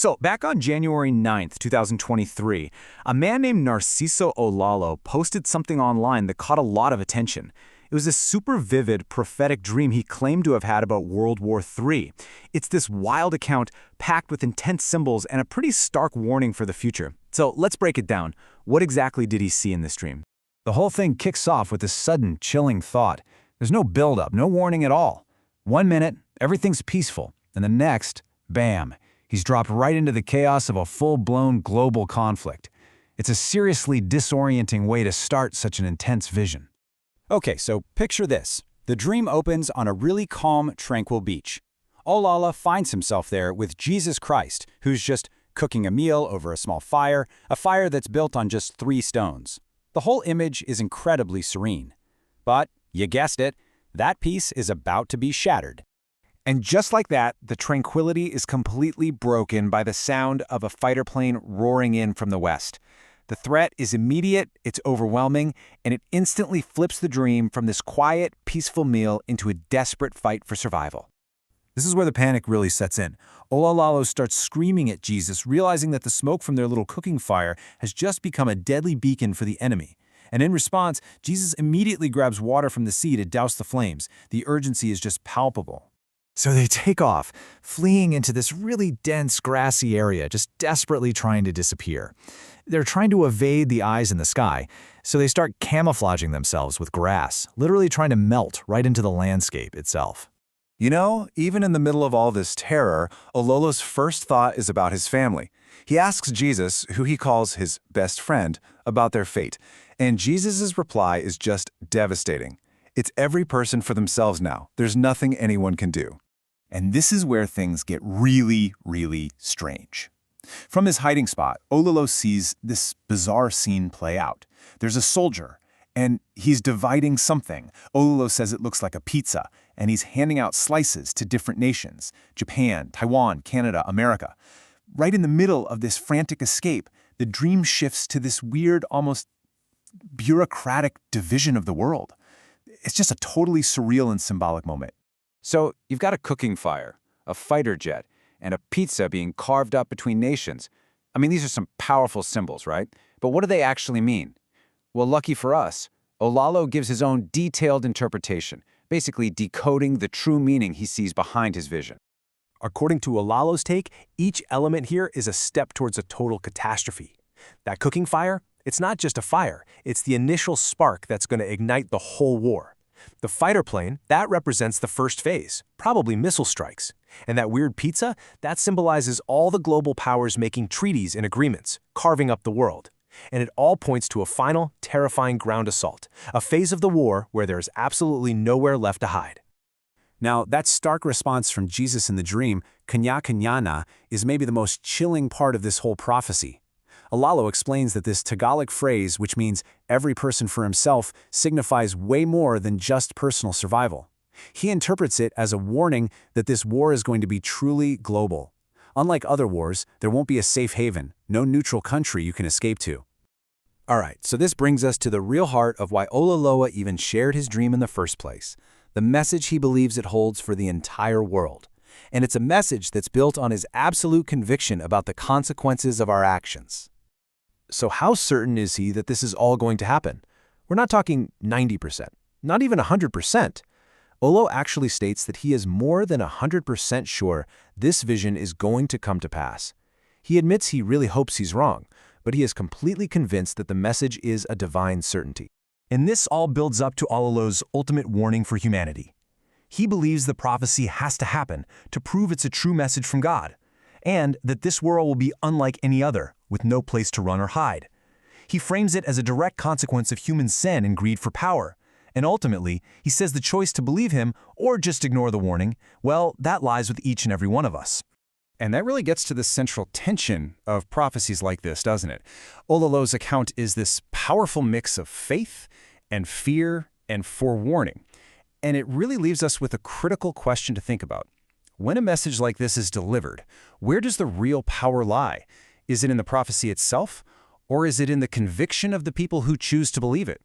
So, back on January 9th, 2023, a man named Narciso Olalo posted something online that caught a lot of attention. It was a super vivid, prophetic dream he claimed to have had about World War III. It's this wild account packed with intense symbols and a pretty stark warning for the future. So, let's break it down. What exactly did he see in this dream? The whole thing kicks off with this sudden, chilling thought. There's no build-up, no warning at all. 1 minute, everything's peaceful, and the next, bam, he's dropped right into the chaos of a full-blown global conflict. It's a seriously disorienting way to start such an intense vision. Okay, so picture this. The dream opens on a really calm, tranquil beach. Olalo finds himself there with Jesus Christ, who's just cooking a meal over a small fire, a fire that's built on just 3 stones. The whole image is incredibly serene. But, you guessed it, that piece is about to be shattered. And just like that, the tranquility is completely broken by the sound of a fighter plane roaring in from the west. The threat is immediate, it's overwhelming, and it instantly flips the dream from this quiet, peaceful meal into a desperate fight for survival. This is where the panic really sets in. Olalo starts screaming at Jesus, realizing that the smoke from their little cooking fire has just become a deadly beacon for the enemy. And in response, Jesus immediately grabs water from the sea to douse the flames. The urgency is just palpable. So they take off, fleeing into this really dense, grassy area, just desperately trying to disappear. They're trying to evade the eyes in the sky, so they start camouflaging themselves with grass, literally trying to melt right into the landscape itself. You know, even in the middle of all this terror, Olalo's first thought is about his family. He asks Jesus, who he calls his best friend, about their fate, and Jesus' reply is just devastating. It's every person for themselves now. There's nothing anyone can do. And this is where things get really, really strange. From his hiding spot, Olalo sees this bizarre scene play out. There's a soldier, and he's dividing something. Olalo says it looks like a pizza, and he's handing out slices to different nations: Japan, Taiwan, Canada, America. Right in the middle of this frantic escape, the dream shifts to this weird, almost bureaucratic division of the world. It's just a totally surreal and symbolic moment. So, you've got a cooking fire, a fighter jet, and a pizza being carved up between nations. I mean, these are some powerful symbols, right? But what do they actually mean? Well, lucky for us, Olalo gives his own detailed interpretation, basically decoding the true meaning he sees behind his vision. According to Olalo's take, each element here is a step towards a total catastrophe. That cooking fire, it's not just a fire, it's the initial spark that's going to ignite the whole war. The fighter plane, that represents the first phase, probably missile strikes. And that weird pizza, that symbolizes all the global powers making treaties and agreements, carving up the world. And it all points to a final, terrifying ground assault, a phase of the war where there is absolutely nowhere left to hide. Now, that stark response from Jesus in the dream, kanyang, is maybe the most chilling part of this whole prophecy. Olalo explains that this Tagalog phrase, which means every person for himself, signifies way more than just personal survival. He interprets it as a warning that this war is going to be truly global. Unlike other wars, there won't be a safe haven, no neutral country you can escape to. All right, so this brings us to the real heart of why Olalo even shared his dream in the first place, the message he believes it holds for the entire world. And it's a message that's built on his absolute conviction about the consequences of our actions. So how certain is he that this is all going to happen? We're not talking 90%, not even 100%. Olalo actually states that he is more than 100% sure this vision is going to come to pass. He admits he really hopes he's wrong, but he is completely convinced that the message is a divine certainty. And this all builds up to Olalo's ultimate warning for humanity. He believes the prophecy has to happen to prove it's a true message from God, and that this world will be unlike any other, with no place to run or hide. He frames it as a direct consequence of human sin and greed for power. And ultimately, he says the choice to believe him or just ignore the warning, well, that lies with each and every one of us. And that really gets to the central tension of prophecies like this, doesn't it? Olalo's account is this powerful mix of faith and fear and forewarning. And it really leaves us with a critical question to think about. When a message like this is delivered, where does the real power lie? Is it in the prophecy itself, or is it in the conviction of the people who choose to believe it?